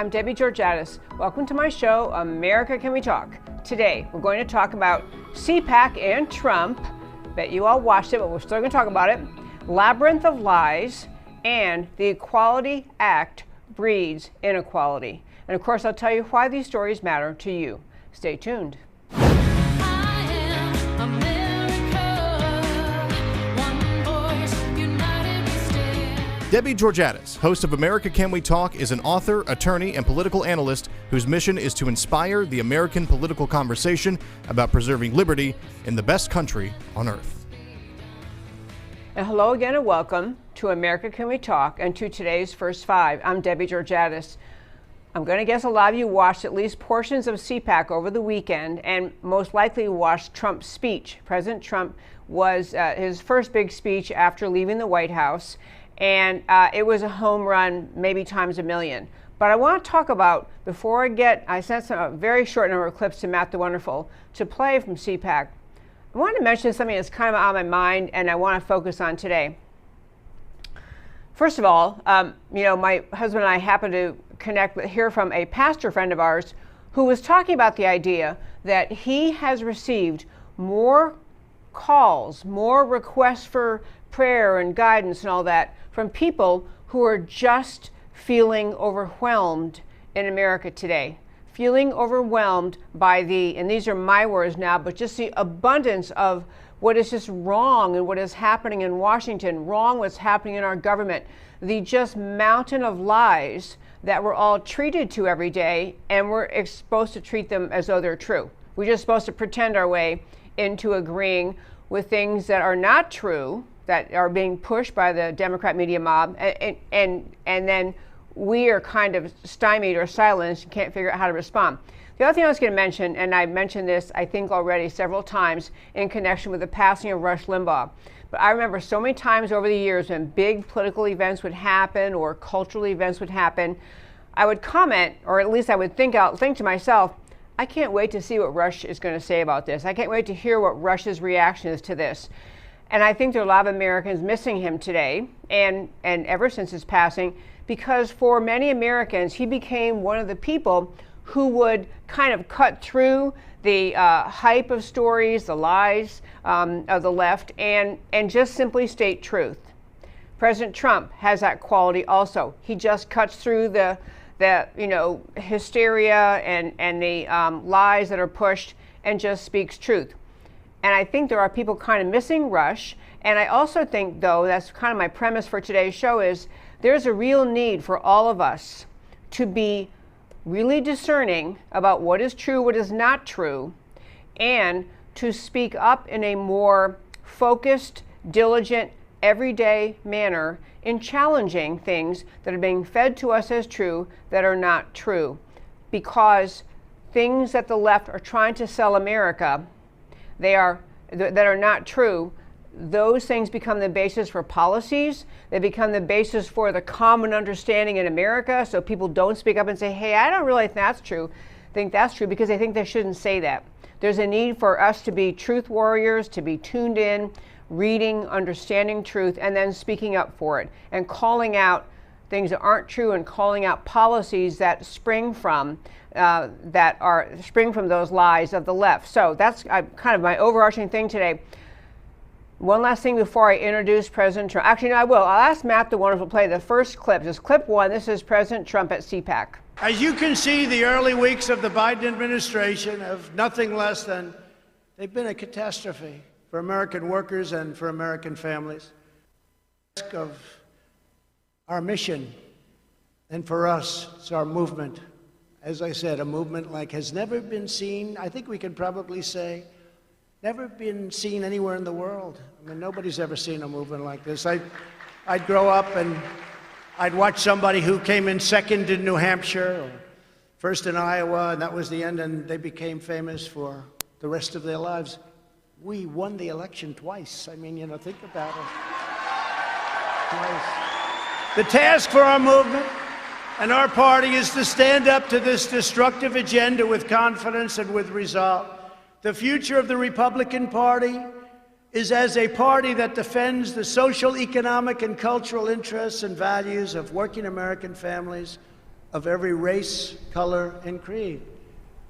I'm Debbie Georgatos. Welcome to my show, America Can We Talk? Today, we're going to talk about CPAC and Trump. Bet you all watched it, but we're still going to talk about it. Labyrinth of lies, and the Equality Act breeds inequality. And of course, I'll tell you why these stories matter to you. Stay tuned. Debbie Georgatos, host of America Can We Talk, is an author, attorney, and political analyst whose mission is to inspire the American political conversation about preserving liberty in the best country on earth. And hello again and welcome to America Can We Talk and to today's First Five. I'm Debbie Georgatos. I'm going to guess a lot of you watched at least portions of CPAC over the weekend and most likely watched Trump's speech. President Trump was his first big speech after leaving the White House. And it was a home run, maybe times a million. But I want to talk about, before I sent a very short number of clips to Matt the Wonderful to play from CPAC. I want to mention something that's kind of on my mind and I want to focus on today. First of all, my husband and I happened to hear from a pastor friend of ours who was talking about the idea that he has received more calls, more requests for prayer and guidance and all that from people who are just feeling overwhelmed in America today. Feeling overwhelmed by and these are my words now, but just the abundance of what is just wrong and what is happening in Washington, wrong what's happening in our government, the just mountain of lies that we're all treated to every day, and we're supposed to treat them as though they're true. We're just supposed to pretend our way into agreeing with things that are not true, that are being pushed by the Democrat media mob, and then we are kind of stymied or silenced and can't figure out how to respond. The other thing I was going to mention, and I mentioned this I think already several times in connection with the passing of Rush Limbaugh, but I remember so many times over the years when big political events would happen or cultural events would happen, I would comment, or at least I would think to myself, I can't wait to see what Rush is going to say about this. I can't wait to hear what Rush's reaction is to this. And I think there are a lot of Americans missing him today and ever since his passing, because for many Americans, he became one of the people who would kind of cut through the hype of stories, the lies of the left, and just simply state truth. President Trump has that quality also. He just cuts through the hysteria and the lies that are pushed and just speaks truth. And I think there are people kind of missing Rush. And I also think, though, that's kind of my premise for today's show, is there's a real need for all of us to be really discerning about what is true, what is not true, and to speak up in a more focused, diligent, everyday manner in challenging things that are being fed to us as true that are not true. Because things that the left are trying to sell America, that are not true, those things become the basis for policies. They become the basis for the common understanding in America, so people don't speak up and say, hey, I don't really think that's true, because they think they shouldn't say that. There's a need for us to be truth warriors, to be tuned in, reading, understanding truth, and then speaking up for it, and calling out things that aren't true and calling out policies that spring from those lies of the left. So that's kind of my overarching thing today. One last thing before I introduce President Trump. Actually, no, I will. I'll ask Matt the Wonderful to play the first clip. This is clip one. This is President Trump at CPAC. As you can see, the early weeks of the Biden administration have nothing less than, they've been a catastrophe for American workers and for American families. Of our mission, and for us, it's our movement. As I said, a movement like has never been seen, I think we can probably say, never been seen anywhere in the world. I mean, nobody's ever seen a movement like this. I'd grow up and I'd watch somebody who came in second in New Hampshire, or first in Iowa, and that was the end, and they became famous for the rest of their lives. We won the election twice. I mean, think about it. Twice. The task for our movement and our party is to stand up to this destructive agenda with confidence and with resolve. The future of the Republican Party is as a party that defends the social, economic, and cultural interests and values of working American families of every race, color, and creed.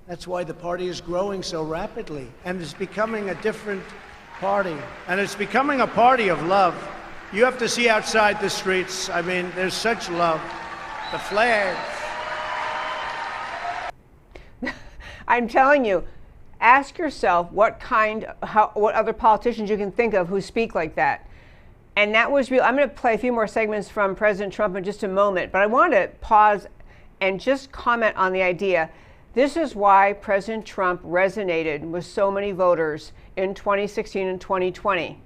That's why the party is growing so rapidly, and it's becoming a different party. And it's becoming a party of love. You have to see outside the streets. I mean, there's such love. The flags. I'm telling you, ask yourself what other politicians you can think of who speak like that. And that was real. I'm going to play a few more segments from President Trump in just a moment, but I want to pause and just comment on the idea. This is why President Trump resonated with so many voters in 2016 and 2020.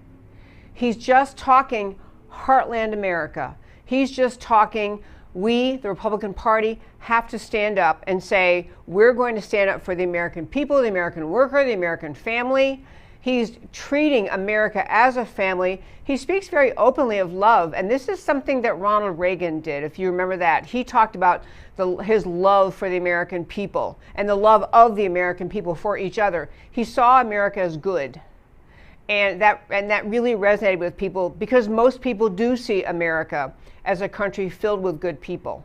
He's just talking heartland America. He's just talking, we, the Republican Party, have to stand up and say, we're going to stand up for the American people, the American worker, the American family. He's treating America as a family. He speaks very openly of love, and this is something that Ronald Reagan did, if you remember that. He talked about his love for the American people and the love of the American people for each other. He saw America as good, and that really resonated with people because most people do see America as a country filled with good people.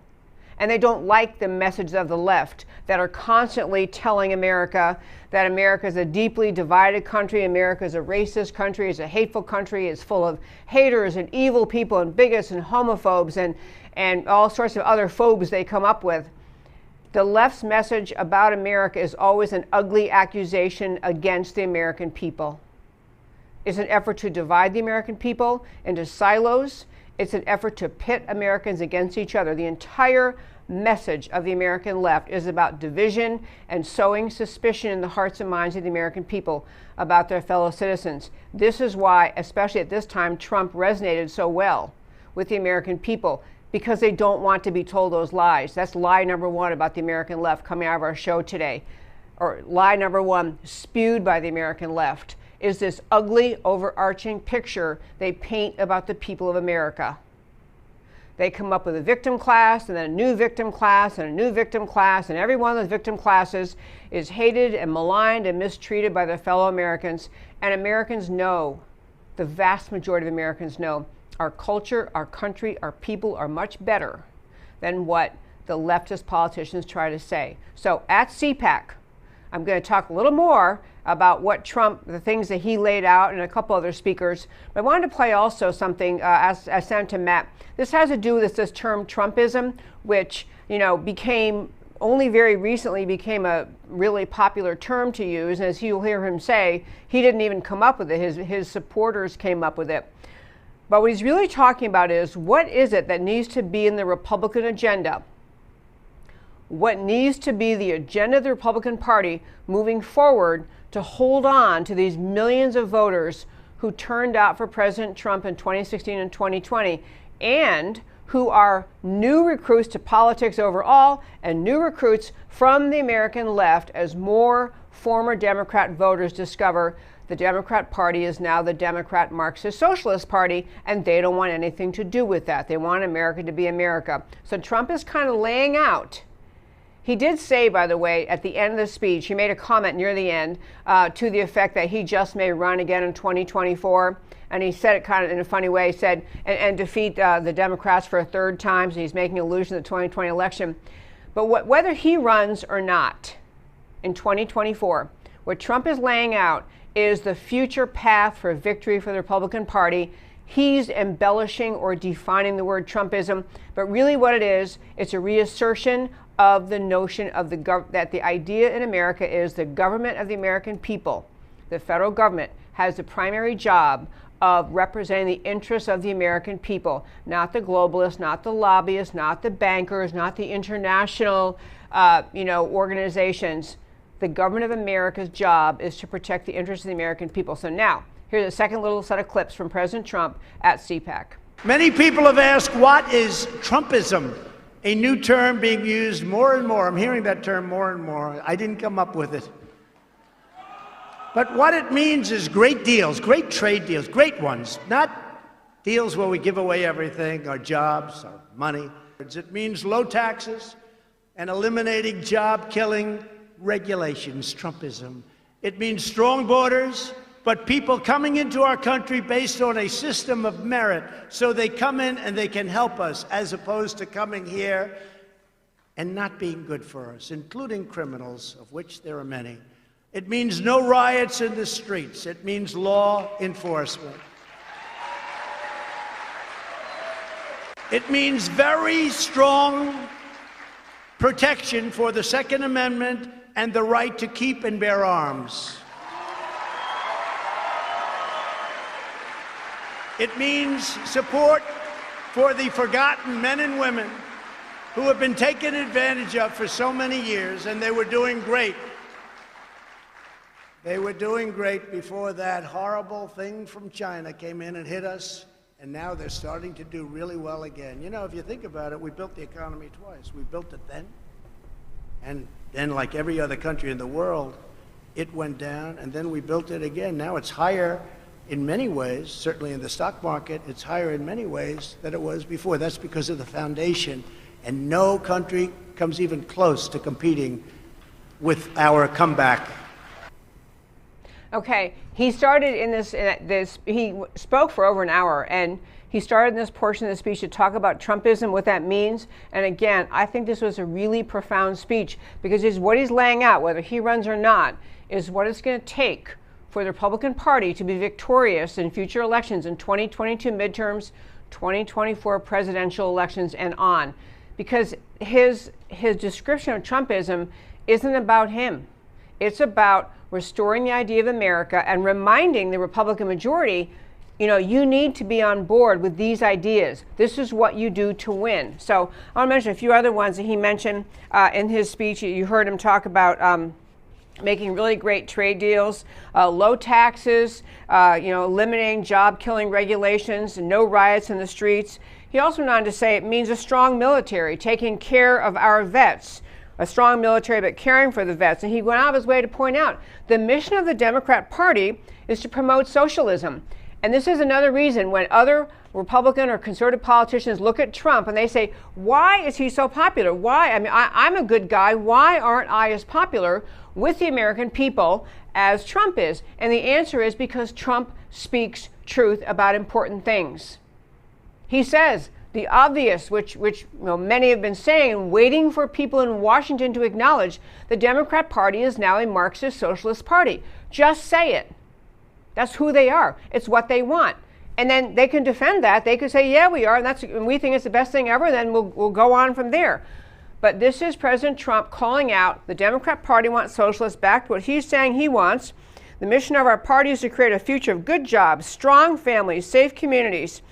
And they don't like the messages of the left that are constantly telling America that America is a deeply divided country, America is a racist country, is a hateful country, is full of haters and evil people and bigots and homophobes and all sorts of other phobes they come up with. The left's message about America is always an ugly accusation against the American people. It's an effort to divide the American people into silos. It's an effort to pit Americans against each other. The entire message of the American left is about division and sowing suspicion in the hearts and minds of the American people about their fellow citizens. This is why, especially at this time, Trump resonated so well with the American people, because they don't want to be told those lies. That's lie number one about the American left coming out of our show today. Or lie number one spewed by the American left is this ugly, overarching picture they paint about the people of America. They come up with a victim class, and then a new victim class, and a new victim class, and every one of those victim classes is hated and maligned and mistreated by their fellow Americans. And Americans know, the vast majority of Americans know, our culture, our country, our people are much better than what the leftist politicians try to say. So at CPAC, I'm going to talk a little more about what Trump, the things that he laid out, and a couple other speakers. But I wanted to play also something I sent to Matt. This has to do with this term Trumpism, which, became only very recently became a really popular term to use. And as you'll hear him say, he didn't even come up with it. His supporters came up with it. But what he's really talking about is, what is it that needs to be in the Republican agenda? What needs to be the agenda of the Republican Party moving forward to hold on to these millions of voters who turned out for President Trump in 2016 and 2020, and who are new recruits to politics overall and new recruits from the American left as more former Democrat voters discover the Democrat Party is now the Democrat Marxist Socialist Party, and they don't want anything to do with that. They want America to be America. So Trump is kind of laying out. He did say, by the way, at the end of the speech, he made a comment near the end to the effect that he just may run again in 2024. And he said it kind of in a funny way. He said, and defeat the Democrats for a third time. So he's making allusion to the 2020 election. But whether he runs or not in 2024, what Trump is laying out is the future path for victory for the Republican Party. He's embellishing or defining the word Trumpism. But really what it is, it's a reassertion of the notion of that the idea in America is the government of the American people, the federal government, has the primary job of representing the interests of the American people, not the globalists, not the lobbyists, not the bankers, not the international, organizations. The government of America's job is to protect the interests of the American people. So now, here's a second little set of clips from President Trump at CPAC. Many people have asked, what is Trumpism? A new term being used more and more. I'm hearing that term more and more. I didn't come up with it. But what it means is great deals, great trade deals, great ones, not deals where we give away everything, our jobs, our money. It means low taxes and eliminating job-killing regulations, Trumpism. It means strong borders, but people coming into our country based on a system of merit, so they come in and they can help us, as opposed to coming here and not being good for us, including criminals, of which there are many. It means no riots in the streets. It means law enforcement. It means very strong protection for the Second Amendment and the right to keep and bear arms. It means support for the forgotten men and women who have been taken advantage of for so many years, and they were doing great. They were doing great before that horrible thing from China came in and hit us, and now they're starting to do really well again. You know, if you think about it, we built the economy twice. We built it then, and then, like every other country in the world, it went down, and then we built it again. Now it's higher in many ways, certainly in the stock market, it's higher in many ways than it was before. That's because of the foundation, and no country comes even close to competing with our comeback. Okay, he started in this, he spoke for over an hour, and he started in this portion of the speech to talk about Trumpism, what that means. And again, I think this was a really profound speech, because what he's laying out, whether he runs or not, is what it's going to take for the Republican Party to be victorious in future elections, in 2022 midterms, 2024 presidential elections, and on. Because his description of Trumpism isn't about him. It's about restoring the idea of America and reminding the Republican majority, you know, you need to be on board with these ideas. This is what you do to win. So I'll mention a few other ones that he mentioned in his speech. You heard him talk about making really great trade deals, low taxes, eliminating job-killing regulations, no riots in the streets. He also went on to say it means a strong military, taking care of our vets, a strong military but caring for the vets. And he went out of his way to point out the mission of the Democrat Party is to promote socialism. And this is another reason when other Republican or conservative politicians look at Trump and they say, why is he so popular? Why? I mean, I'm a good guy. Why aren't I as popular with the American people as Trump is? And the answer is because Trump speaks truth about important things. He says the obvious, which many have been saying and waiting for people in Washington to acknowledge, the Democrat Party is now a Marxist socialist party. Just say it. That's who they are. It's what they want. And then they can defend that. They could say, yeah, we are, and we think it's the best thing ever, and then we'll go on from there. But this is President Trump calling out the Democrat Party wants socialists back to what he's saying he wants. The mission of our party is to create a future of good jobs, strong families, safe communities.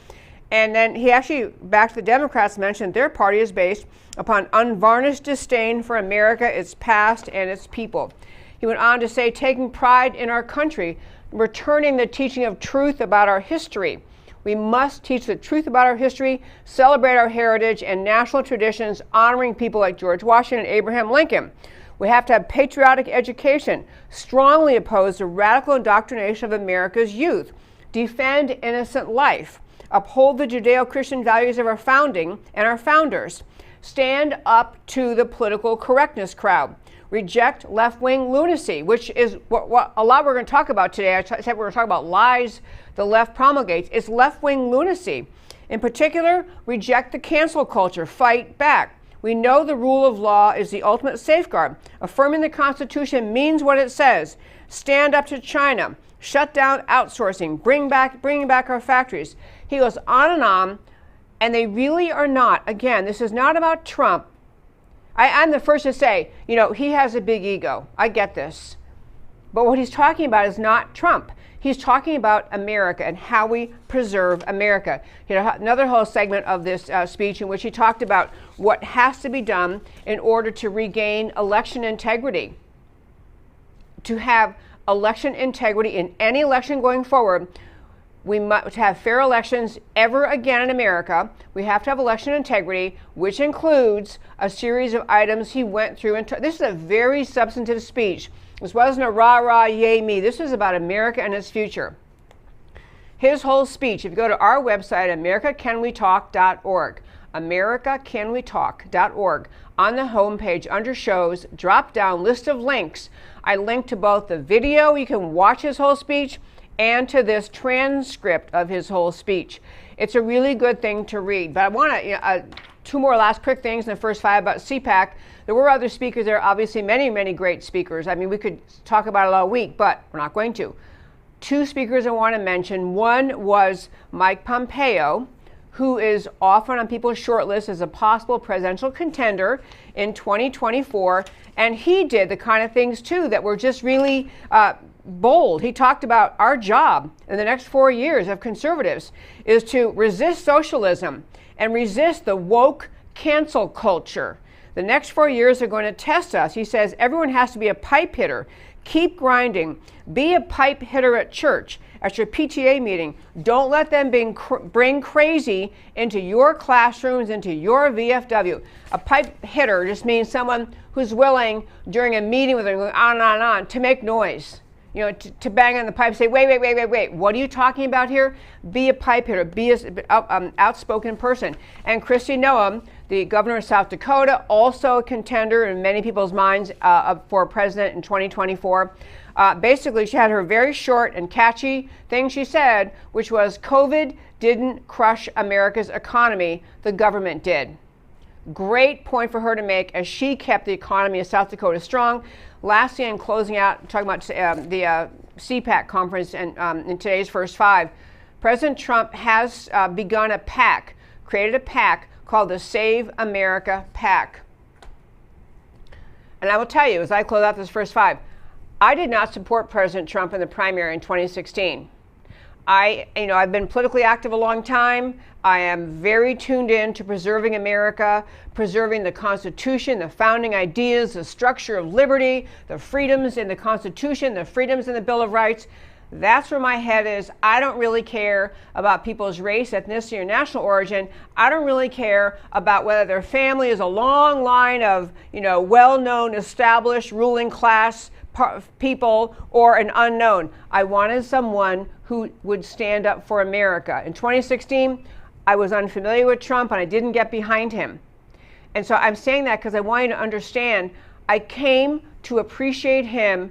And then he actually, back to the Democrats, mentioned their party is based upon unvarnished disdain for America, its past, and its people. He went on to say, taking pride in our country, returning the teaching of truth about our history. We must teach the truth about our history, celebrate our heritage and national traditions, honoring people like George Washington and Abraham Lincoln. We have to have patriotic education, strongly oppose the radical indoctrination of America's youth, defend innocent life, uphold the Judeo-Christian values of our founding and our founders, stand up to the political correctness crowd, reject left-wing lunacy, which is what a lot we're going to talk about today. I said we're going to talk about lies the left promulgates. It's left-wing lunacy. In particular, reject the cancel culture, fight back. We know the rule of law is the ultimate safeguard. Affirming the Constitution means what it says. Stand up to China, shut down outsourcing, bringing back our factories. He goes on, and they really are not. Again, this is not about Trump. I'm the first to say, he has a big ego. I get this. But what he's talking about is not Trump. He's talking about America and how we preserve America. He had another whole segment of this speech in which he talked about what has to be done in order to regain election integrity. To have election integrity in any election going forward, we must have fair elections ever again in America. We have to have election integrity, which includes a series of items he went through. And this is a very substantive speech. This wasn't a rah-rah, yay me. This is about America and its future. His whole speech, if you go to our website, americacanwetalk.org, americacanwetalk.org, on the homepage under shows, drop down list of links. I linked to both the video, you can watch his whole speech, and to this transcript of his whole speech. It's a really good thing to read. But I want to, two more last quick things in the first 5 about CPAC. There were other speakers there, obviously many, many great speakers. I mean, we could talk about it all week, but we're not going to. 2 speakers I want to mention. One was Mike Pompeo, who is often on people's short list as a possible presidential contender in 2024. And he did the kind of things, too, that were just really bold. He talked about our job in the next 4 years of conservatives is to resist socialism and resist the woke cancel culture. The next 4 years are going to test us. He says everyone has to be a pipe hitter. Keep grinding. Be a pipe hitter at church, at your PTA meeting. Don't let them bring crazy into your classrooms, into your VFW. A pipe hitter just means someone who's willing during a meeting with them going on and on to make noise. You know, to bang on the pipe, say, wait, what are you talking about here? Be a pipe hitter, be an outspoken person. And Kristi Noem, the governor of South Dakota, also a contender in many people's minds for president in 2024. Basically, she had her very short and catchy thing she said, which was, COVID didn't crush America's economy, the government did. Great point for her to make as she kept the economy of South Dakota strong. Lastly, in closing out, talking about the CPAC conference and in today's first 5, President Trump has begun a PAC, created a PAC called the Save America PAC. And I will tell you, as I close out this first 5, I did not support President Trump in the primary in 2016. I've been politically active a long time. I am very tuned in to preserving America, preserving the Constitution, the founding ideas, the structure of liberty, the freedoms in the Constitution, the freedoms in the Bill of Rights. That's where my head is. I don't really care about people's race, ethnicity, or national origin. I don't really care about whether their family is a long line of, well-known, established, ruling class people or an unknown. I wanted someone who would stand up for America. In 2016, I was unfamiliar with Trump and I didn't get behind him. And so I'm saying that because I want you to understand I came to appreciate him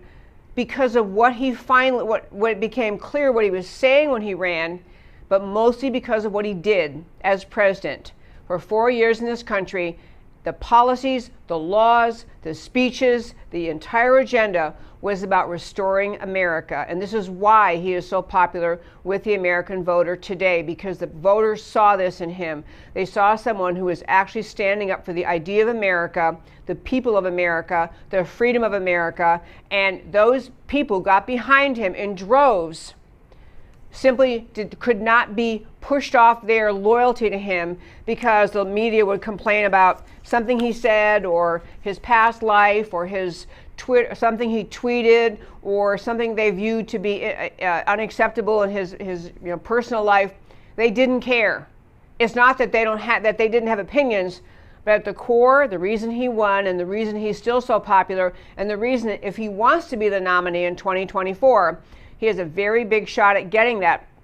because of what he finally, what became clear, what he was saying when he ran, but mostly because of what he did as president. For 4 years in this country, the policies, the laws, the speeches, the entire agenda was about restoring America. And this is why he is so popular with the American voter today, because the voters saw this in him. They saw someone who was actually standing up for the idea of America, the people of America, the freedom of America, and those people got behind him in droves. Simply could not be pushed off their loyalty to him because the media would complain about something he said or his past life or his something he tweeted or something they viewed to be unacceptable in his personal life. They didn't care. It's not that they didn't have opinions, but at the core, the reason he won and the reason he's still so popular and the reason if he wants to be the nominee in 2024, he has a very big shot at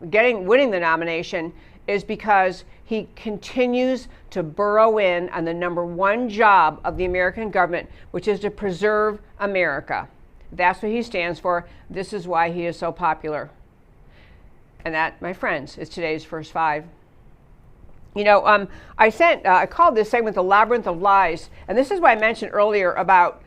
winning the nomination, is because he continues to burrow in on the number one job of the American government, which is to preserve America. That's what he stands for. This is why he is so popular. And that, my friends, is today's first 5. I called this segment the Labyrinth of Lies, and this is what I mentioned earlier about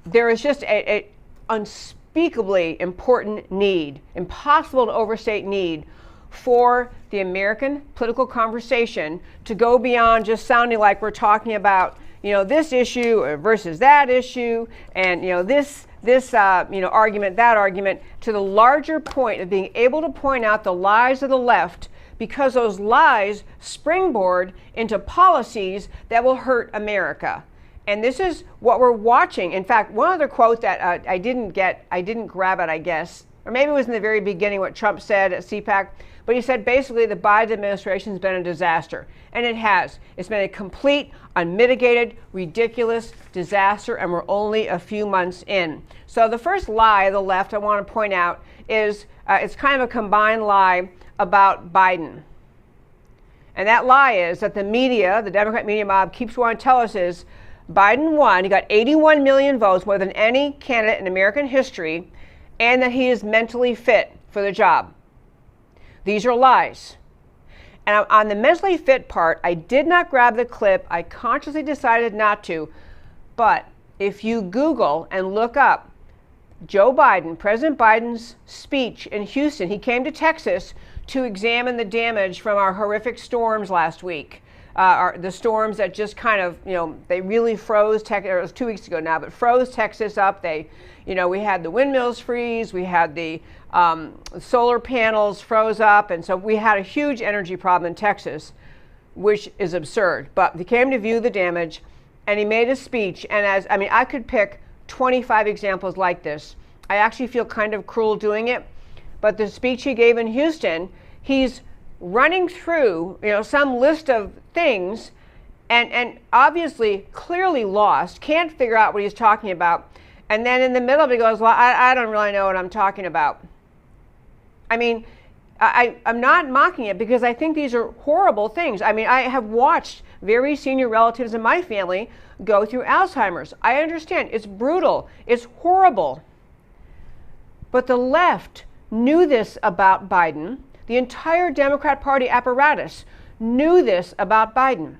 there is just a unspeakably important need, impossible to overstate need, for the American political conversation to go beyond just sounding like we're talking about, this issue versus that issue, and this argument, that argument, to the larger point of being able to point out the lies of the left, because those lies springboard into policies that will hurt America. And this is what we're watching. In fact, one other quote that I didn't grab it, I guess, or maybe it was in the very beginning what Trump said at CPAC, but he said basically the Biden administration has been a disaster. And it has. It's been a complete, unmitigated, ridiculous disaster, and we're only a few months in. So the first lie of the left I want to point out is it's kind of a combined lie about Biden. And that lie is that the media, the Democrat media mob, keeps wanting to tell us is Biden won. He got 81 million votes, more than any candidate in American history, and that he is mentally fit for the job. These are lies. And on the mentally fit part, I did not grab the clip. I consciously decided not to. But if you Google and look up Joe Biden, President Biden's speech in Houston, he came to Texas to examine the damage from our horrific storms last week. The storms that just kind of, they really froze Texas. It was 2 weeks ago now, but froze Texas up. We had the windmills freeze. We had the solar panels froze up. And so we had a huge energy problem in Texas, which is absurd. But he came to view the damage and he made a speech. And I could pick 25 examples like this. I actually feel kind of cruel doing it. But the speech he gave in Houston, he's running through, some list of things and obviously clearly lost, can't figure out what he's talking about. And then in the middle of it, he goes, well, I don't really know what I'm talking about. I mean, I'm not mocking it because I think these are horrible things. I mean, I have watched very senior relatives in my family go through Alzheimer's. I understand. It's brutal. It's horrible. But the left knew this about Biden. The entire Democrat Party apparatus knew this about Biden.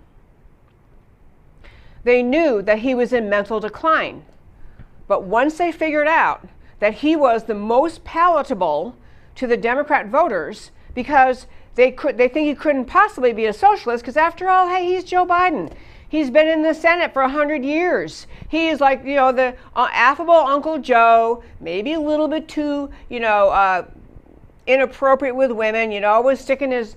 They knew that he was in mental decline. But once they figured out that he was the most palatable to the Democrat voters, because they think he couldn't possibly be a socialist, because after all, hey, he's Joe Biden. He's been in the Senate for 100 years. He is like, the affable Uncle Joe, maybe a little bit too, inappropriate with women, always sticking his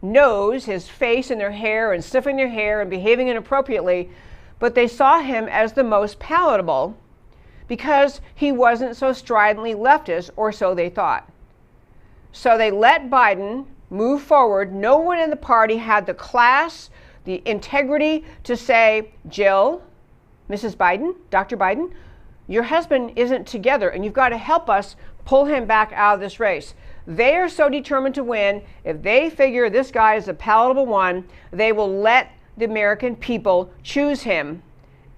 nose, his face in their hair and sniffing their hair and behaving inappropriately. But they saw him as the most palatable because he wasn't so stridently leftist, or so they thought. So they let Biden move forward. No one in the party had the class, the integrity to say, Jill, Mrs. Biden, Dr. Biden, your husband isn't together and you've got to help us pull him back out of this race. They are so determined to win. If they figure this guy is a palatable one, they will let the American people choose him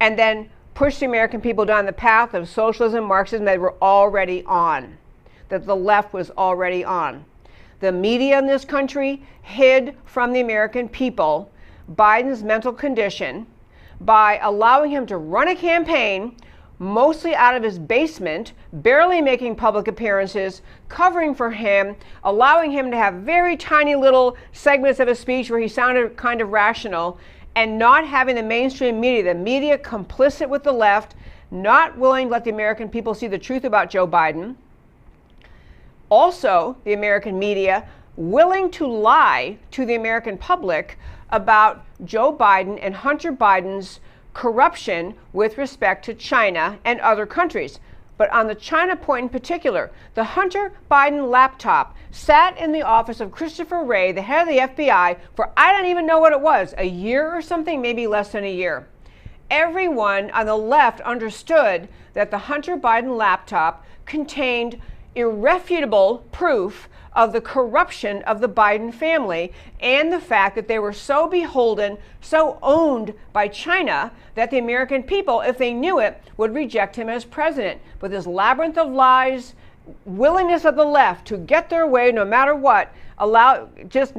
and then push the American people down the path of socialism, Marxism that we're already on, that the left was already on. The media in this country hid from the American people Biden's mental condition by allowing him to run a campaign mostly out of his basement, barely making public appearances, covering for him, allowing him to have very tiny little segments of a speech where he sounded kind of rational, and not having the mainstream media, the media complicit with the left, not willing to let the American people see the truth about Joe Biden. Also, the American media willing to lie to the American public about Joe Biden and Hunter Biden's corruption with respect to China and other countries. But on the China point in particular, the Hunter Biden laptop sat in the office of Christopher Wray, the head of the FBI, for I don't even know what it was, a year or something, maybe less than a year. Everyone on the left understood that the Hunter Biden laptop contained irrefutable proof of the corruption of the Biden family and the fact that they were so beholden, so owned by China that the American people, if they knew it, would reject him as president. But this labyrinth of lies, willingness of the left to get their way no matter what, convinced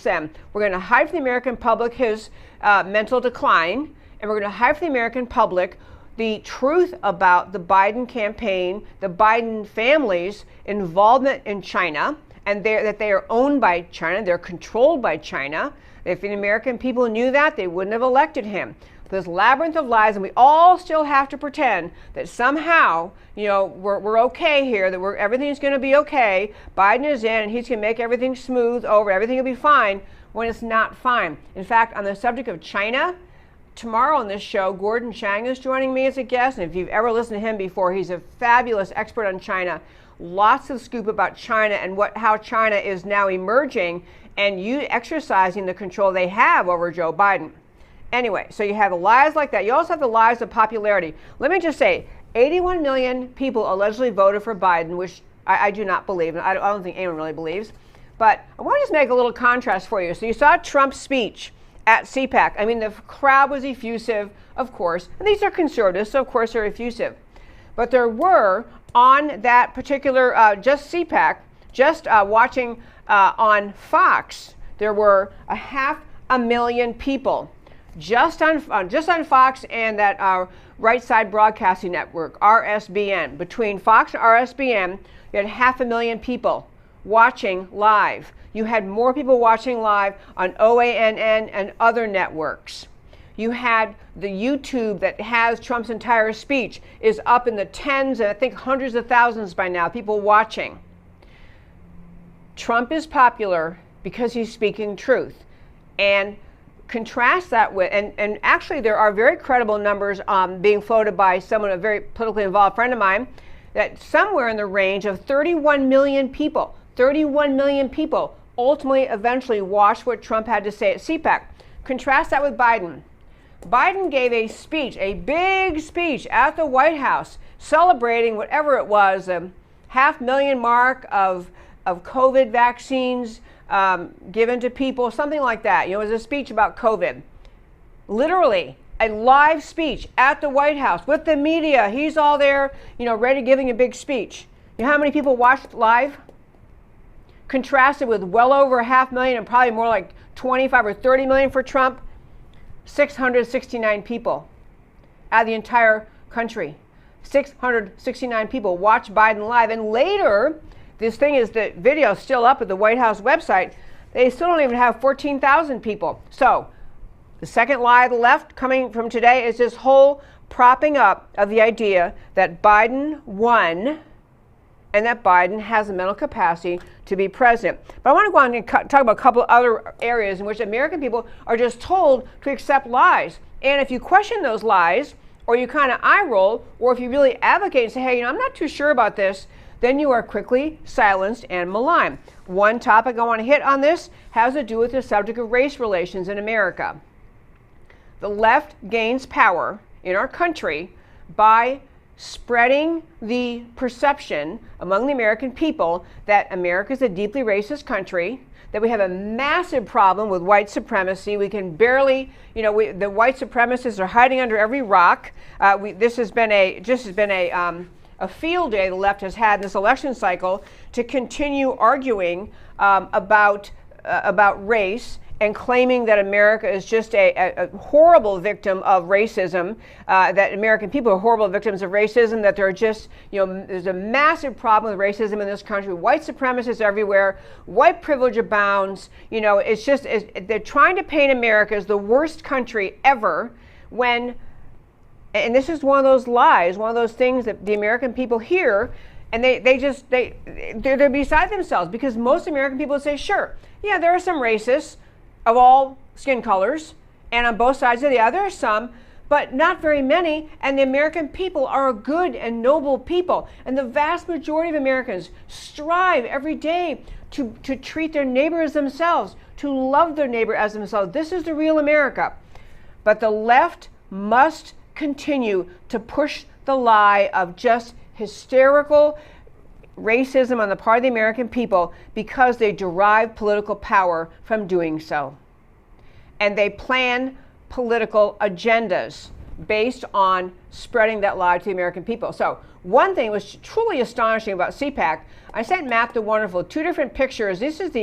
them we're going to hide from the American public his mental decline, and we're going to hide from the American public the truth about the Biden campaign, the Biden family's involvement in China, and that they are owned by China, they're controlled by China. If the American people knew that, they wouldn't have elected him. This labyrinth of lies, and we all still have to pretend that somehow, we're okay here, that everything's going to be okay. Biden is in, and he's going to make everything smooth over, everything will be fine, when it's not fine. In fact, on the subject of China, tomorrow on this show, Gordon Chang is joining me as a guest. And if you've ever listened to him before, he's a fabulous expert on China. Lots of scoop about China and how China is now emerging and exercising the control they have over Joe Biden. Anyway, so you have the lies like that. You also have the lies of popularity. Let me just say, 81 million people allegedly voted for Biden, which I do not believe, and I don't think anyone really believes. But I want to just make a little contrast for you. So you saw Trump's speech at CPAC. I mean, the crowd was effusive, of course, and these are conservatives, so of course they're effusive. But there were on that particular, just CPAC, just watching on Fox, there were 500,000 people just on Fox and that Right Side Broadcasting Network, RSBN. Between Fox and RSBN, you had 500,000 people watching live. You had more people watching live on OANN and other networks. You had the YouTube that has Trump's entire speech is up in the tens and I think hundreds of thousands by now, people watching. Trump is popular because he's speaking truth. And contrast that with, and actually there are very credible numbers being floated by someone, a very politically involved friend of mine, that somewhere in the range of 31 million people ultimately eventually watched what Trump had to say at CPAC. Contrast that with Biden. Biden gave a speech, a big speech at the White House, celebrating whatever it was, a 500,000 mark of COVID vaccines given to people, something like that. It was a speech about COVID. Literally, a live speech at the White House with the media. He's all there, ready giving a big speech. You know how many people watched live? Contrasted with well over 500,000 and probably more like 25 or 30 million for Trump, 669 people out of the entire country. 669 people watched Biden live. And later, this thing is, the video is still up at the White House website. They still don't even have 14,000 people. So the second lie of the left coming from today is this whole propping up of the idea that Biden won and that Biden has the mental capacity to be president. But I want to go on and talk about a couple of other areas in which American people are just told to accept lies. And if you question those lies, or you kind of eye roll, or if you really advocate and say, hey, I'm not too sure about this, then you are quickly silenced and maligned. One topic I want to hit on this has to do with the subject of race relations in America. The left gains power in our country by spreading the perception among the American people that America is a deeply racist country, that we have a massive problem with white supremacy. We can barely, the white supremacists are hiding under every rock. This has been a field day the left has had in this election cycle to continue arguing about race and claiming that America is just a horrible victim of racism, that American people are horrible victims of racism, that there are just, there's a massive problem with racism in this country, white supremacists everywhere, white privilege abounds, they're trying to paint America as the worst country ever when, and this is one of those lies, one of those things that the American people hear, and they're beside themselves, because most American people say, sure, yeah, there are some racists of all skin colors, and on both sides of the other, there are some, but not very many, and the American people are a good and noble people, and the vast majority of Americans strive every day to treat their neighbor as themselves, to love their neighbor as themselves. This is the real America. But the left must continue to push the lie of just hysterical racism on the part of the American people because they derive political power from doing so. And they plan political agendas based on spreading that lie to the American people. So one thing was truly astonishing about CPAC. I sent Matt the Wonderful 2 different pictures. This is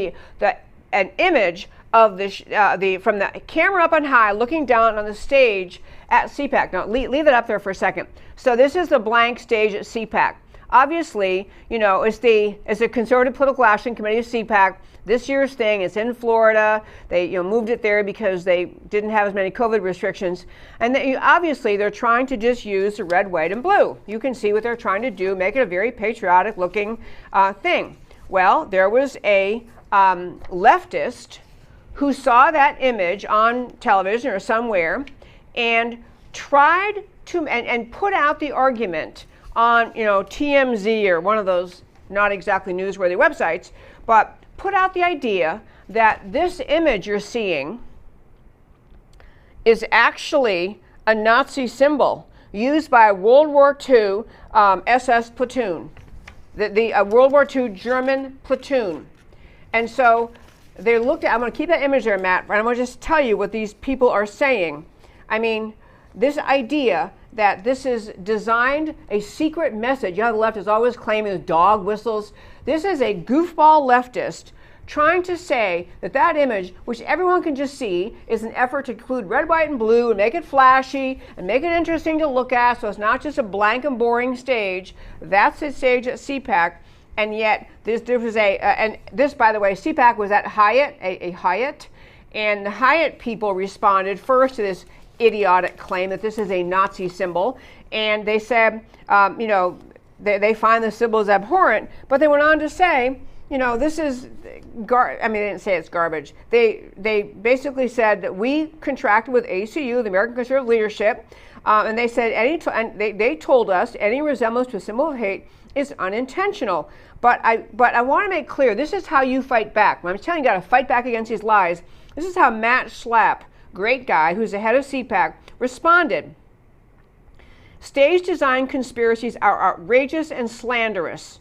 an image of from the camera up on high looking down on the stage at CPAC. Now leave it up there for a second. So this is the blank stage at CPAC. Obviously, it's the Conservative Political Action Committee of CPAC. This year's thing is in Florida. They moved it there because they didn't have as many COVID restrictions. And obviously, they're trying to just use the red, white, and blue. You can see what they're trying to do, make it a very patriotic looking thing. Well, there was a leftist who saw that image on television or somewhere and tried to, and put out the argument on TMZ or one of those not exactly newsworthy websites, but put out the idea that this image you're seeing is actually a Nazi symbol used by a World War II SS platoon, the World War II German platoon. And so they looked at, I'm going to keep that image there, Matt, but I'm going to just tell you what these people are saying. I mean, this idea that this is designed a secret message. You know, the left is always claiming dog whistles. This is a goofball leftist trying to say that that image, which everyone can just see, is an effort to include red, white, and blue and make it flashy and make it interesting to look at, so it's not just a blank and boring stage. That's the stage at CPAC. And yet, there was and this, by the way, CPAC was at Hyatt, a Hyatt, and the Hyatt people responded first to this idiotic claim that this is a Nazi symbol, and they said, you know, they find the symbol as abhorrent, but they went on to say, you know, this is, I mean, they didn't say it's garbage. They basically said that we contracted with ACU, the American Conservative Leadership, and they said they told us any resemblance to a symbol of hate is unintentional. But I want to make clear, this is how you fight back. When I'm telling you, you got to fight back against these lies. This is how Matt Schlapp, great guy, who's the head of CPAC, responded. Stage design conspiracies are outrageous and slanderous.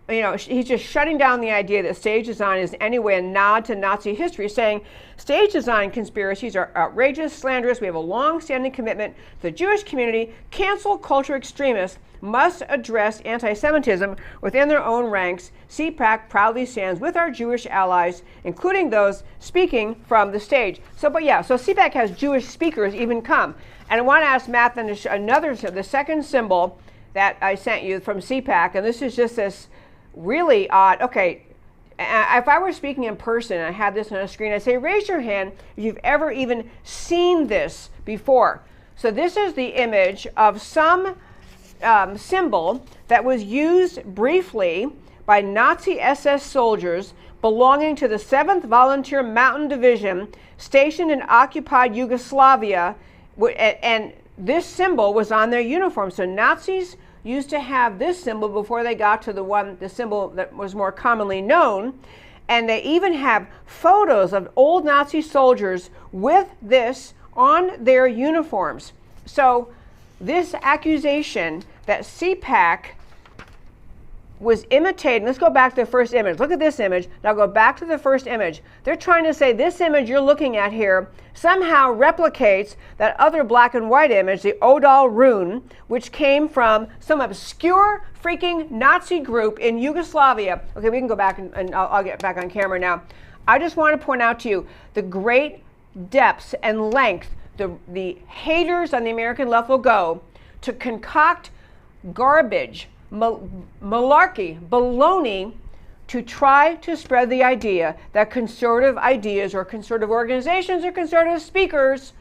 You know, he's just shutting down the idea that stage design is in any way a nod to Nazi history, saying stage design conspiracies are outrageous, slanderous. We have a long-standing commitment to the Jewish community. Cancel culture extremists must address anti-Semitism within their own ranks. CPAC proudly stands with our Jewish allies, including those speaking from the stage. So CPAC has Jewish speakers even come. And I want to ask Matt then the second symbol that I sent you from CPAC, and this is just this really odd. Okay, if I were speaking in person and I had this on a screen, I'd say raise your hand if you've ever even seen this before. So this is the image of some symbol that was used briefly by Nazi SS soldiers belonging to the 7th Volunteer Mountain Division stationed in occupied Yugoslavia, and this symbol was on their uniform. So Nazis used to have this symbol before they got to the symbol that was more commonly known. And they even have photos of old Nazi soldiers with this on their uniforms. So this accusation that CPAC was imitating, let's go back to the first image. Look at this image. Now go back to the first image. They're trying to say this image you're looking at here somehow replicates that other black and white image, the Odal rune, which came from some obscure freaking Nazi group in Yugoslavia. Okay, we can go back and I'll get back on camera now. I just want to point out to you the great depths and length the haters on the American left will go to concoct garbage, malarkey, baloney, to try to spread the idea that conservative ideas or conservative organizations or conservative speakers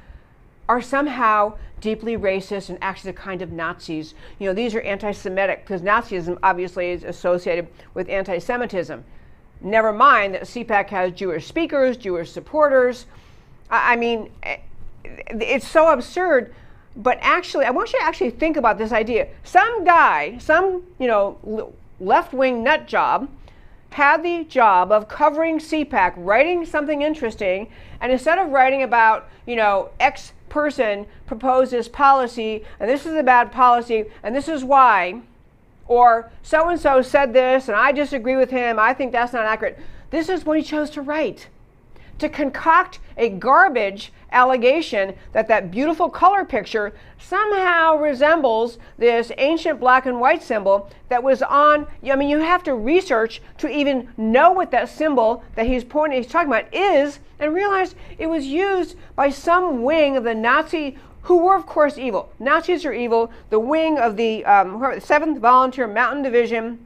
are somehow deeply racist and actually a kind of Nazis. You know, these are anti-Semitic, because Nazism obviously is associated with anti-Semitism. Never mind that CPAC has Jewish speakers, Jewish supporters. I mean, it's so absurd. But actually, I want you to actually think about this idea. Some guy, some, left-wing nut job had the job of covering CPAC, writing something interesting, and instead of writing about, X person proposed this policy, and this is a bad policy, and this is why, or so-and-so said this, and I disagree with him, I think that's not accurate. This is what he chose to write. To concoct a garbage allegation that beautiful color picture somehow resembles this ancient black and white symbol that was on, you have to research to even know what that symbol that he's talking about is, and realize it was used by some wing of the Nazi, who were of course evil. Nazis are evil. The wing of the 7th Volunteer Mountain Division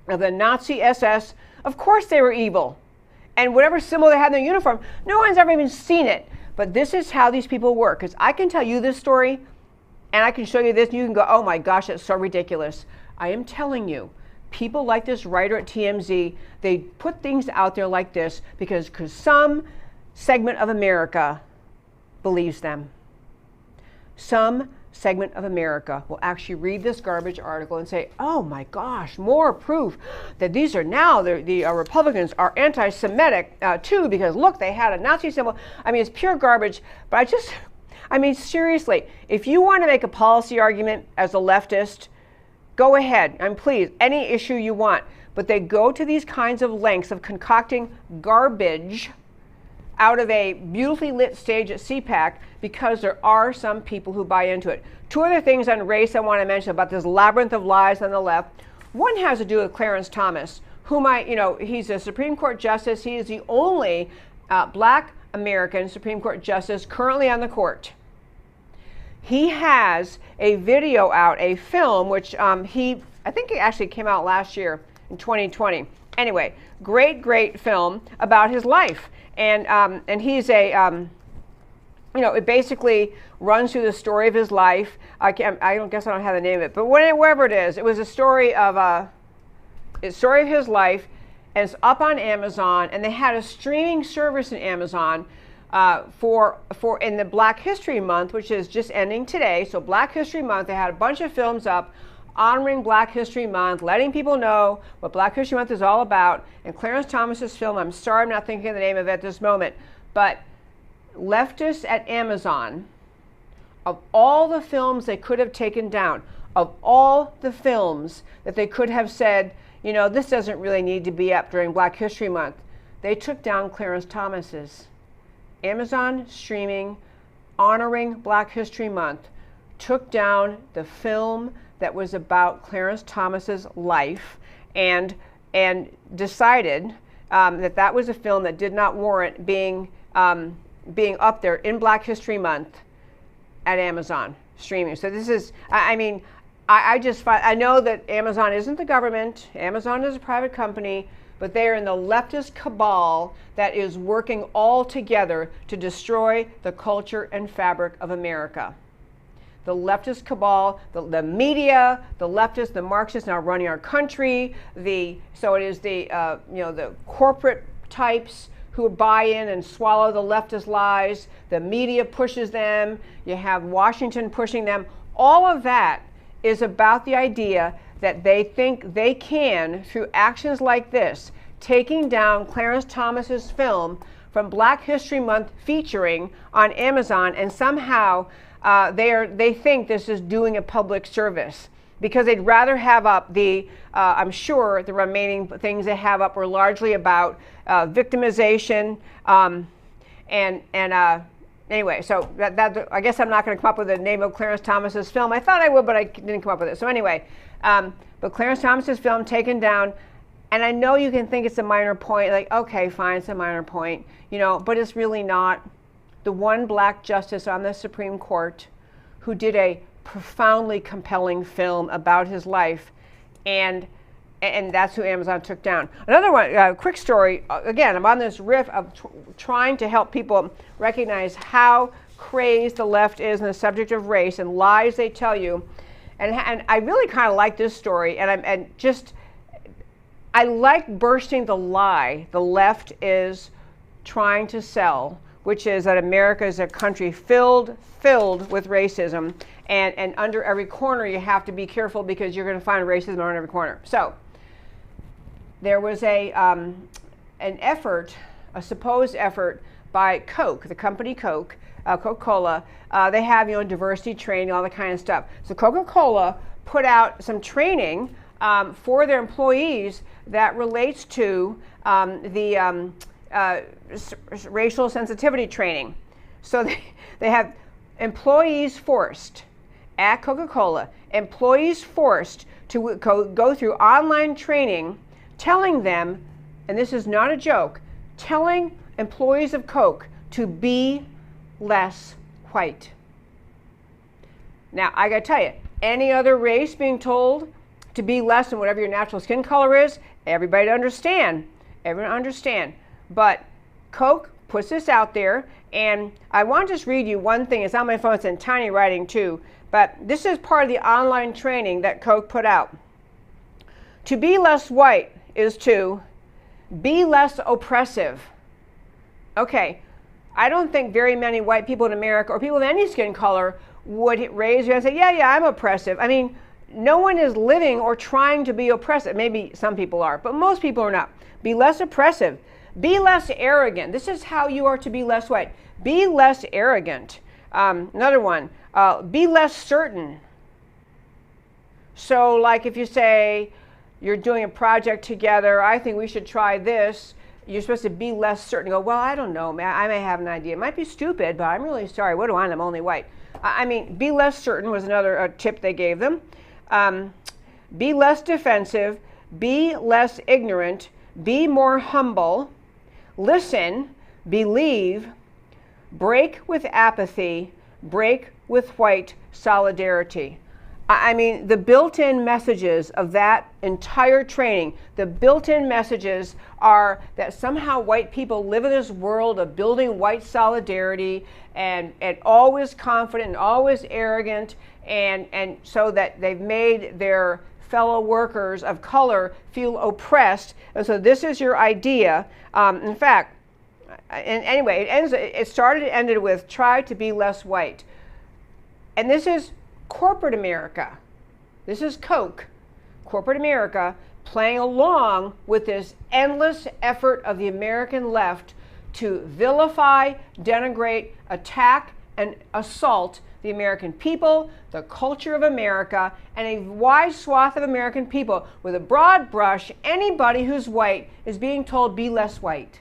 of the Nazi SS, of course they were evil. And whatever symbol they had in their uniform, no one's ever even seen it. But this is how these people work. Because I can tell you this story, and I can show you this, and you can go, oh my gosh, that's so ridiculous. I am telling you, people like this writer at TMZ, they put things out there like this because some segment of America believes them. Some segment of America will actually read this garbage article and say, oh my gosh, more proof that these are now, the Republicans are anti-Semitic too, because look, they had a Nazi symbol. It's pure garbage. But seriously, if you want to make a policy argument as a leftist, go ahead, and please, any issue you want. But they go to these kinds of lengths of concocting garbage out of a beautifully lit stage at CPAC because there are some people who buy into it. Two other things on race I want to mention about this labyrinth of lies on the left. One has to do with Clarence Thomas, whom he's a Supreme Court justice. He is the only black American Supreme Court justice currently on the court. He has a video out, a film, which I think it actually came out last year in 2020. Anyway, great film about his life. And he's it basically runs through the story of his life. I don't have the name of it, but wherever it is, it was a story of his life, and it's up on Amazon. And they had a streaming service in Amazon for in the Black History Month, which is just ending today. So Black History Month, they had a bunch of films up honoring Black History Month, letting people know what Black History Month is all about. And Clarence Thomas's film, I'm sorry I'm not thinking of the name of it at this moment, but leftists at Amazon, of all the films they could have taken down, of all the films that they could have said, this doesn't really need to be up during Black History Month, they took down Clarence Thomas's. Amazon streaming, honoring Black History Month, took down the film that was about Clarence Thomas's life and decided that was a film that did not warrant being up there in Black History Month at Amazon streaming. So this is, I know that Amazon isn't the government. Amazon is a private company, but they are in the leftist cabal that is working all together to destroy the culture and fabric of America. The leftist cabal, the media, the leftists, the Marxists now running our country. So it is the corporate types who buy in and swallow the leftist lies. The media pushes them. You have Washington pushing them. All of that is about the idea that they think they can, through actions like this, taking down Clarence Thomas's film from Black History Month featuring on Amazon, and somehow they think this is doing a public service, because they'd rather have up I'm sure the remaining things they have up were largely about victimization, anyway, so that I guess I'm not going to come up with the name of Clarence Thomas's film. I thought I would, but I didn't come up with it. So anyway, but Clarence Thomas's film taken down, and I know you can think it's a minor point, like, okay, fine, it's a minor point, but it's really not. The one black justice on the Supreme Court who did a profoundly compelling film about his life, and that's who Amazon took down. Another one, quick story. Again, I'm on this riff of trying to help people recognize how crazed the left is on the subject of race and lies they tell you. And I really kind of like this story, I like bursting the lie the left is trying to sell, which is that America is a country filled with racism, and under every corner you have to be careful because you're going to find racism on every corner. So there was an effort, a supposed effort by Coke, the company Coke, Coca-Cola. They have diversity training, all that kind of stuff. So Coca-Cola put out some training for their employees that relates to racial sensitivity training. So they have employees forced at Coca-Cola, employees forced to go through online training, telling them, and this is not a joke, telling employees of Coke to be less white. Now, I gotta tell you, any other race being told to be less than whatever your natural skin color is, everybody understand. Everyone understand. But Coke puts this out there, and I want to just read you one thing. It's on my phone. It's in tiny writing too. But this is part of the online training that Coke put out. To be less white is to be less oppressive. Okay, I don't think very many white people in America, or people of any skin color, would raise their hand and say, yeah, I'm oppressive. I mean, no one is living or trying to be oppressive. Maybe some people are, but most people are not. Be less oppressive. Be less arrogant. This is how you are to be less white. Be less arrogant. Another one, be less certain. So like if you say you're doing a project together, I think we should try this. you're supposed to be less certain. Go, well, I don't know, man. I may have an idea. It might be stupid, but I'm really sorry. What do I know? I'm only white. I mean, be less certain was another tip they gave them. Be less defensive. Be less ignorant. Be more humble. Listen. Believe. Break with apathy. Break with white solidarity. I mean, the built-in messages of that entire training, the built-in messages are that somehow white people live in this world of building white solidarity and always confident and always arrogant, and so that they've made their fellow workers of color feel oppressed. And so this is your idea. In fact, and anyway, it started and ended with try to be less white. And this is corporate America. This is Coke, corporate America, playing along with this endless effort of the American left to vilify, denigrate, attack, and assault the American people, the culture of America, and a wide swath of American people. With a broad brush, anybody who's white is being told be less white.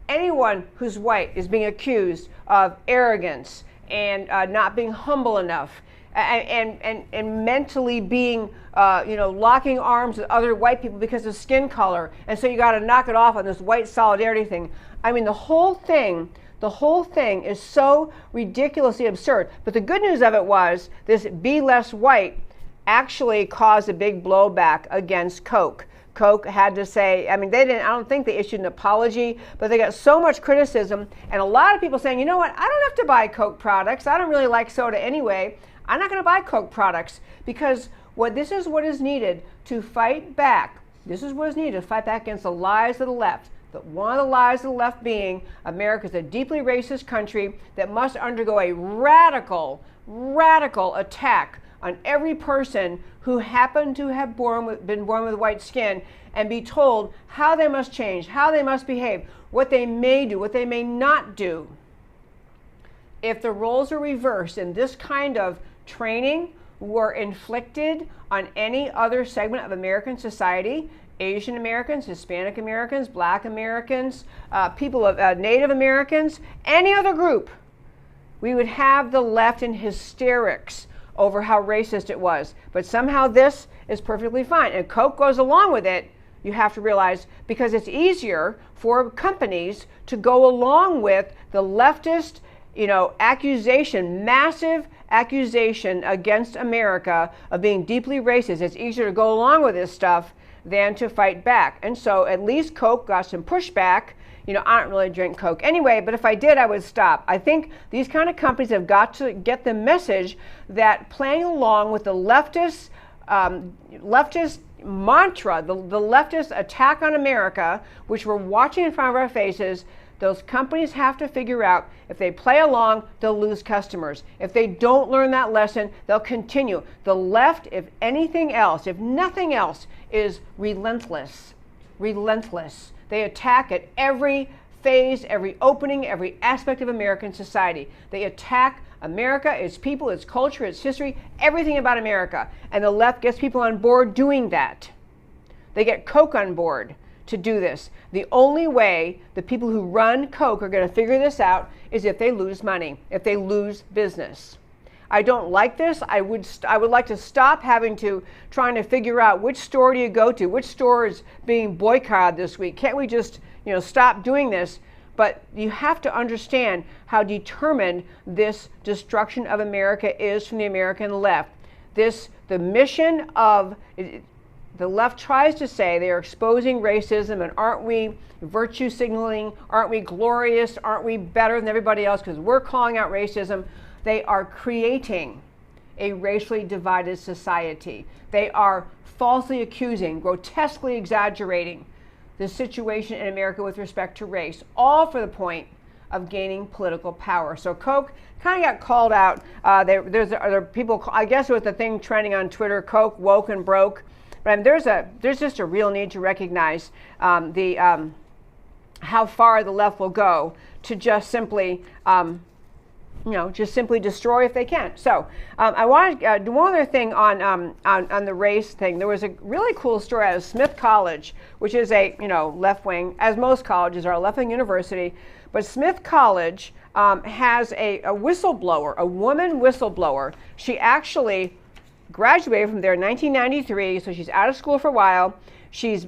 Anyone who's white is being accused of arrogance and not being humble enough, and mentally being, locking arms with other white people because of skin color. And so you got to knock it off on this white solidarity thing. I mean, the whole thing is so ridiculously absurd. But the good news of it was this be less white actually caused a big blowback against Coke. Coke had to say, I mean, I don't think they issued an apology, but they got so much criticism, and a lot of people saying, you know what, I don't have to buy Coke products. I don't really like soda anyway. I'm not going to buy Coke products because this is what is needed to fight back. This is what is needed to fight back against the lies of the left. One of the lies of the left being America is a deeply racist country that must undergo a radical attack on every person who happened to have been born with white skin, and be told how they must change, how they must behave, what they may do, what they may not do. If the roles are reversed and this kind of training were inflicted on any other segment of American society, Asian Americans, Hispanic Americans, Black Americans, people of Native Americans, any other group, we would have the left in hysterics over how racist it was. But somehow this is perfectly fine. And Coke goes along with it, you have to realize, because it's easier for companies to go along with the leftist, accusation, massive accusation against America of being deeply racist. It's easier to go along with this stuff than to fight back. And so at least Coke got some pushback. I don't really drink Coke anyway, but if I did, I would stop. I think these kind of companies have got to get the message that playing along with the leftist mantra, the leftist attack on America, which we're watching in front of our faces, those companies have to figure out if they play along, they'll lose customers. If they don't learn that lesson, they'll continue. The left, if anything else, if nothing else, is relentless. Relentless. They attack at every phase, every opening, every aspect of American society. They attack America, its people, its culture, its history, everything about America. And the left gets people on board doing that. They get Coke on board to do this. The only way the people who run Coke are going to figure this out is if they lose money, if they lose business. I don't like this. I would like to stop trying to figure out which store do you go to, which store is being boycotted this week. Can't we just, stop doing this? But you have to understand how determined this destruction of America is from the American left. The mission of the left tries to say they are exposing racism, and aren't we virtue signaling? Aren't we glorious? Aren't we better than everybody else because we're calling out racism? They are creating a racially divided society. They are falsely accusing, grotesquely exaggerating the situation in America with respect to race, all for the point of gaining political power. So Coke kind of got called out. There's other people, I guess it was the thing trending on Twitter, Coke woke and broke. But there's just a real need to recognize how far the left will go to just simply just simply destroy if they can. So I want to do one other thing on the race thing. There was a really cool story out of Smith College, which is a left wing, as most colleges are, a left wing university. But Smith College has a whistleblower, a woman whistleblower. She actually graduated from there in 1993, so she's out of school for a while. She's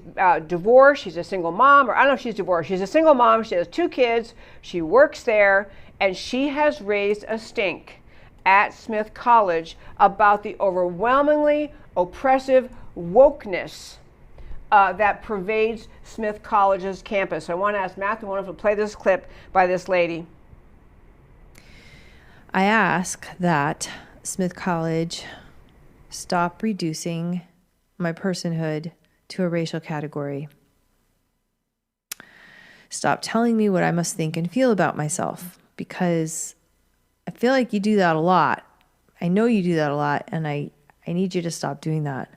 divorced. She's a single mom, or I don't know if she's divorced. She's a single mom. She has 2 kids. She works there. And she has raised a stink at Smith College about the overwhelmingly oppressive wokeness that pervades Smith College's campus. So I want to ask Matthew to play this clip by this lady. I ask that Smith College stop reducing my personhood to a racial category. Stop telling me what I must think and feel about myself, because I feel like you do that a lot. I know you do that a lot, and I need you to stop doing that.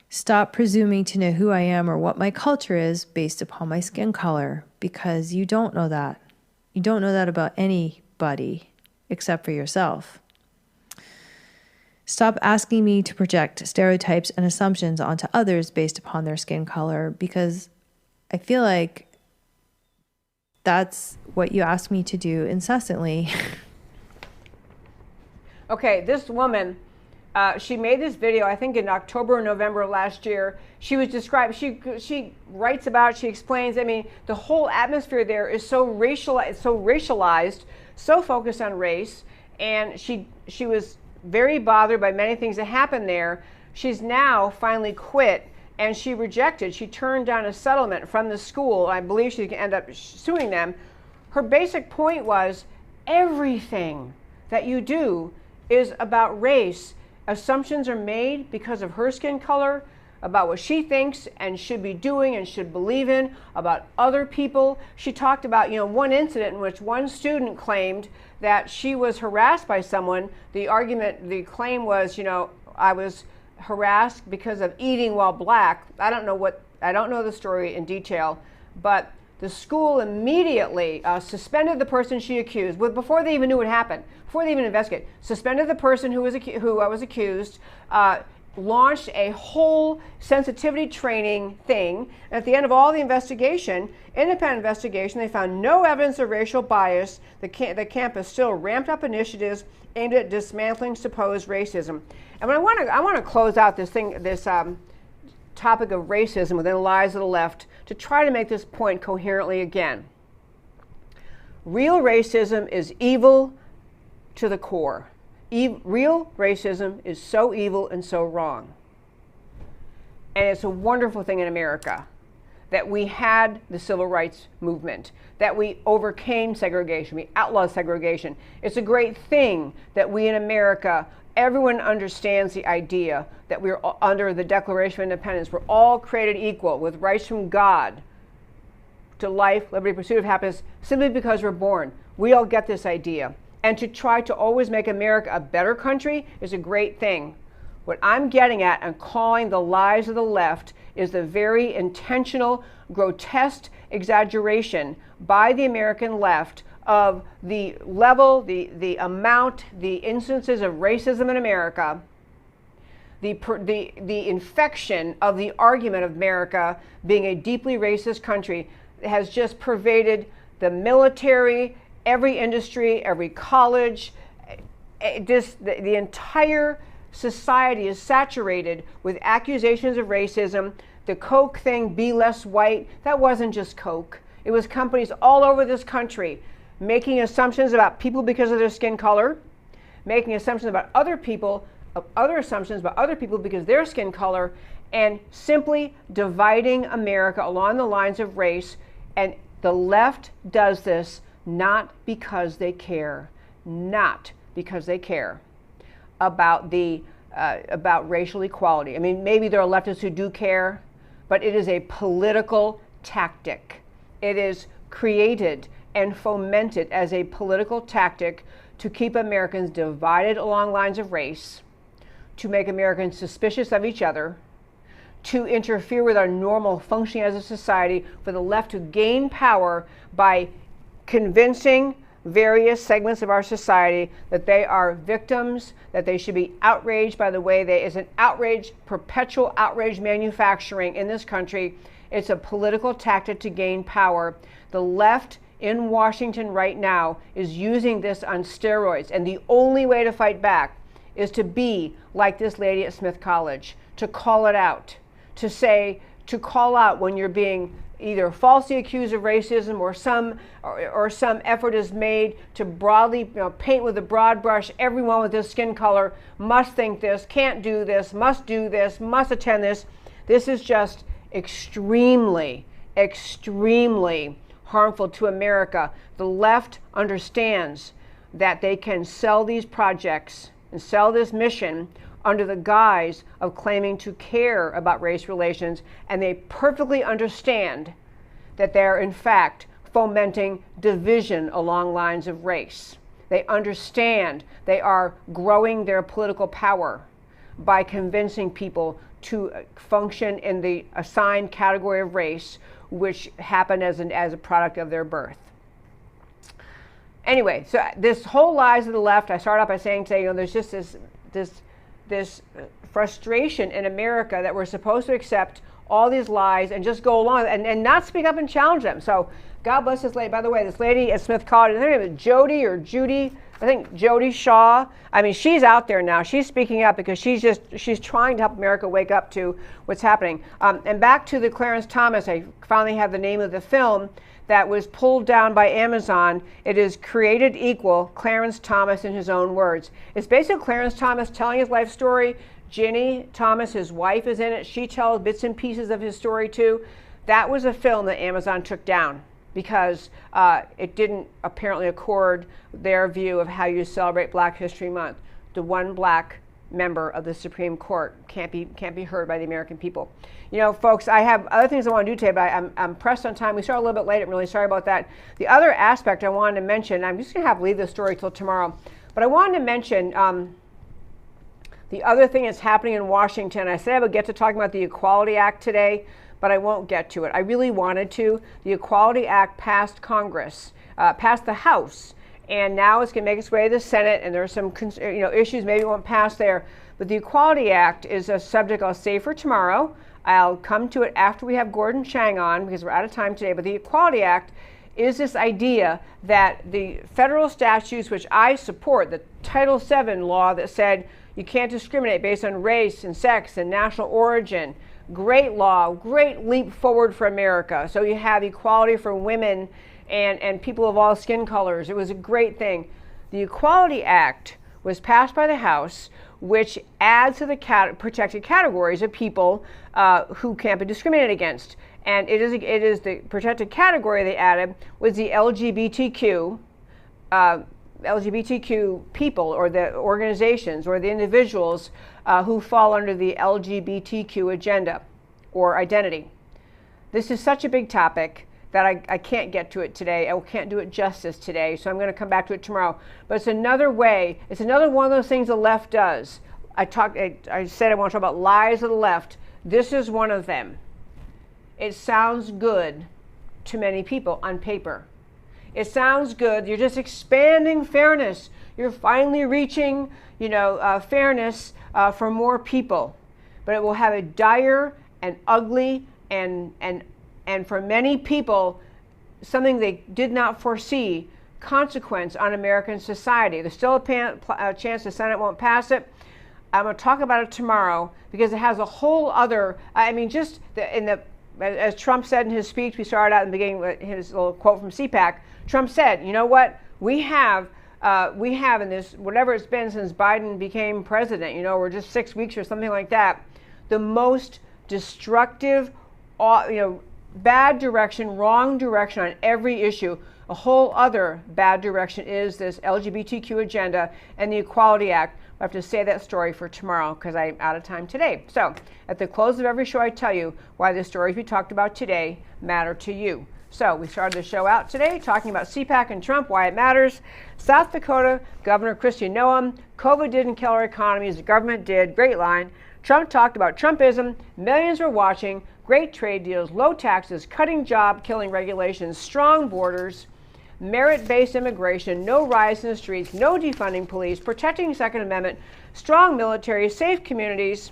Stop presuming to know who I am or what my culture is based upon my skin color, because you don't know that. You don't know that about anybody except for yourself. Stop asking me to project stereotypes and assumptions onto others based upon their skin color, because I feel like that's what you ask me to do incessantly. Okay, this woman, she made this video, I think in October or November of last year. She was described, she writes about, she explains, I mean, the whole atmosphere there is so racialized, so focused on race, and she was very bothered by many things that happened there. She's now finally quit. And she turned down a settlement from the school. I believe she's going to end up suing them. Her basic point was, everything that you do is about race. Assumptions are made because of her skin color, about what she thinks and should be doing and should believe in, about other people. She talked about, one incident in which one student claimed that she was harassed by someone. The claim was, I was harassed because of eating while black. I don't know the story in detail, but the school immediately suspended the person she accused, before they even knew what happened, before they even investigated. Suspended the person who was accused, launched a whole sensitivity training thing. And at the end of all the independent investigation, they found no evidence of racial bias. The campus still ramped up initiatives aimed at dismantling supposed racism. And I want to close out this topic of racism within the lies of the left to try to make this point coherently again. Real racism is evil to the core. Real racism is so evil and so wrong. And it's a wonderful thing in America that we had the civil rights movement, that we overcame segregation, we outlawed segregation. It's a great thing that we in America, everyone understands the idea that we're under the Declaration of Independence. We're all created equal with rights from God to life, liberty, pursuit of happiness, simply because we're born. We all get this idea. And to try to always make America a better country is a great thing. What I'm getting at and calling the lies of the left is the very intentional, grotesque exaggeration by the American left of the level, the amount, the instances of racism in America, the infection of the argument of America being a deeply racist country has just pervaded the military, every industry, every college. The entire society is saturated with accusations of racism. The Coke thing, be less white, that wasn't just Coke. It was companies all over this country making assumptions about people because of their skin color, making assumptions about other people, assumptions about other people because of their skin color, and simply dividing America along the lines of race. And the left does this not because they care, not because they care about about racial equality. I mean, maybe there are leftists who do care, but it is a political tactic. It is created and fomented as a political tactic to keep Americans divided along lines of race, to make Americans suspicious of each other, to interfere with our normal functioning as a society, for the left to gain power by convincing various segments of our society that they are victims, that they should be outraged by the way it's an outrage, perpetual outrage manufacturing in this country. It's a political tactic to gain power. The left in Washington right now is using this on steroids, and the only way to fight back is to be like this lady at Smith College, to call it out, to call out when you're being either falsely accused of racism or some effort is made to broadly paint with a broad brush everyone with this skin color must think this, can't do this, must attend this. This is just extremely, extremely harmful to America. The left understands that they can sell these projects and sell this mission under the guise of claiming to care about race relations, and they perfectly understand that they're in fact fomenting division along lines of race. They understand they are growing their political power by convincing people to function in the assigned category of race, which happened as a product of their birth. Anyway, so this whole lies of the left, I started off by saying today, there's just this frustration in America that we're supposed to accept all these lies and just go along and not speak up and challenge them. So God bless this lady. By the way, this lady at Smith College, I think it was Jody or Judy, I think Jody Shaw. I mean, she's out there now. She's speaking up because she's trying to help America wake up to what's happening. And back to the Clarence Thomas, I finally have the name of the film that was pulled down by Amazon. It is Created Equal, Clarence Thomas in his own words. It's basically Clarence Thomas telling his life story. Ginny Thomas, his wife, is in it. She tells bits and pieces of his story too. That was a film that Amazon took down because it didn't apparently accord their view of how you celebrate Black History Month. The one black member of the Supreme Court can't be heard by the American people. Folks, I have other things I want to do today, but I'm pressed on time. We started a little bit late. I'm really sorry about that. The other aspect I wanted to mention, I'm just going to leave this story till tomorrow, but I wanted to mention the other thing that's happening in Washington. I said I would get to talking about the Equality Act today, but I won't get to it. I really wanted to. The Equality Act passed Congress, passed the House, and now it's going to make its way to the Senate, and there are some issues maybe it won't pass there. But the Equality Act is a subject I'll save for tomorrow. I'll come to it after we have Gordon Chang on because we're out of time today. But the Equality Act is this idea that the federal statutes, which I support, the Title VII law that said you can't discriminate based on race and sex and national origin, great law, great leap forward for America. So you have equality for women and people of all skin colors. It was a great thing. The Equality Act was passed by the House, which adds to the protected categories of people who can't be discriminated against. And it is the protected category they added was the LGBTQ people or the organizations or the individuals who fall under the LGBTQ agenda or identity. This is such a big topic that I can't get to it today. I can't do it justice today, so I'm going to come back to it tomorrow. But it's another way, it's another one of those things the left does. I said I want to talk about lies of the left. This is one of them. It sounds good to many people on paper. It sounds good. You're just expanding fairness. You're finally reaching, fairness for more people. But it will have a dire and ugly and for many people, something they did not foresee, consequence on American society. There's still a chance the Senate won't pass it. I'm going to talk about it tomorrow because it has a whole other, as Trump said in his speech, we started out in the beginning with his little quote from CPAC. Trump said, you know what, we have in this, whatever it's been since Biden became president, we're just 6 weeks or something like that, the most destructive, bad direction, wrong direction on every issue. A whole other bad direction is this LGBTQ agenda and the Equality Act. I have to say that story for tomorrow because I'm out of time today. So at the close of every show, I tell you why the stories we talked about today matter to you. So we started the show out today talking about CPAC and Trump, why it matters. South Dakota Governor Kristi Noem, COVID didn't kill our economies, the government did. Great line. Trump talked about Trumpism, millions were watching, great trade deals, low taxes, cutting job, killing regulations, strong borders. merit-based immigration, no riots in the streets, no defunding police, protecting Second Amendment, strong military, safe communities,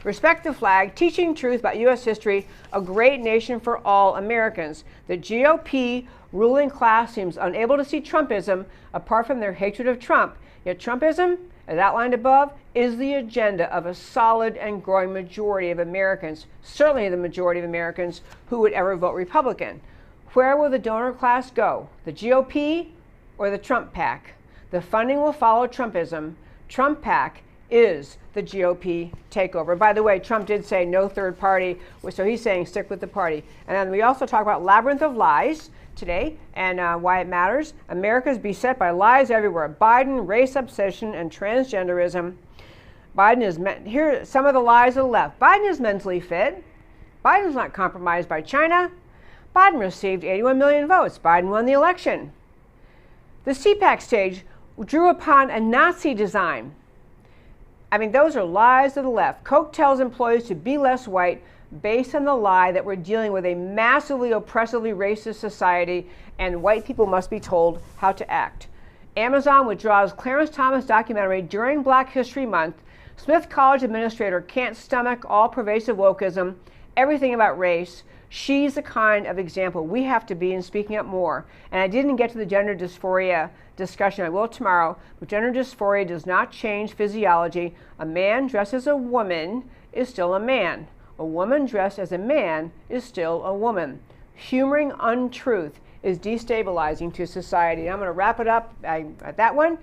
respect the flag, teaching truth about U.S. history, a great nation for all Americans. The GOP ruling class seems unable to see Trumpism apart from their hatred of Trump. Yet Trumpism, as outlined above, is the agenda of a solid and growing majority of Americans, certainly the majority of Americans who would ever vote Republican. Where will the donor class go? The GOP or the Trump PAC? The funding will follow Trumpism. Trump PAC is the GOP takeover. By the way, Trump did say no third party, so he's saying stick with the party. And then we also talk about labyrinth of lies today and why it matters. America is beset by lies everywhere. Biden, race obsession, and transgenderism. Here are some of the lies of the left. Biden is mentally fit. Biden's not compromised by China. Biden received 81 million votes. Biden won the election. The CPAC stage drew upon a Nazi design. I mean, those are lies of the left. Koch tells employees to be less white based on the lie that we're dealing with a massively oppressively racist society and white people must be told how to act. Amazon withdraws Clarence Thomas documentary during Black History Month. Smith College administrator can't stomach all pervasive wokeism, everything about race. She's the kind of example we have to be in speaking up more. And I didn't get to the gender dysphoria discussion. I will tomorrow. But gender dysphoria does not change physiology. A man dressed as a woman is still a man. A woman dressed as a man is still a woman. Humoring untruth is destabilizing to society. I'm going to wrap it up at that one.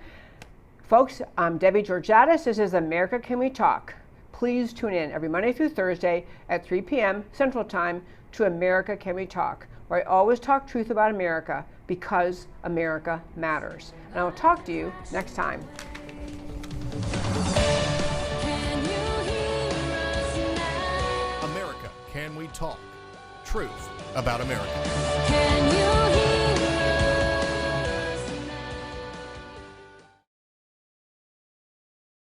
Folks, I'm Debbie Georgatos. This is America Can We Talk. Please tune in every Monday through Thursday at 3 p.m. Central Time to America Can We Talk, where I always talk truth about America because America matters. And I will talk to you next time. America Can We Talk? Truth about America.